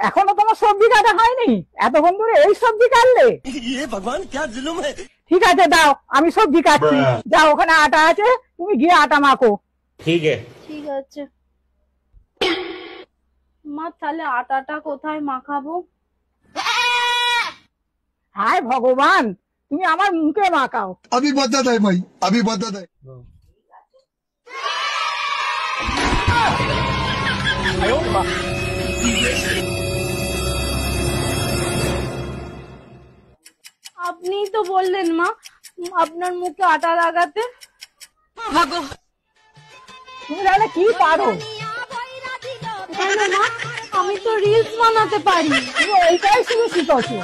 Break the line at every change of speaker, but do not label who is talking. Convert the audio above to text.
এখনো তোমার সবজি কাটা হয়নি? এতক্ষণ ধরে এই সবজি কাটলে?
ভগবান ক্যা জুলুম হ্যায়।
ঠিক আছে দাও, আমি সবজি কাটছি। যাও, ওখানে আটা আছে, তুমি গিয়ে আটা মাখো।
ঠিক
আছে মা, তাহলে আটাটা কোথায় মাখাবো?
হায় ভগবান, তুমি আমার মুখে মাখাও।
अभी बदत है भाई, अभी बदत है।
আপনিই তো বললেন মা আপনার মুখে আটা লাগাতে।
তুমি তাহলে কি পারো?
কেন মা, আমি তো রিলস বানাতে পারি।
তুমি ওইটাই শুধু শিখেছো।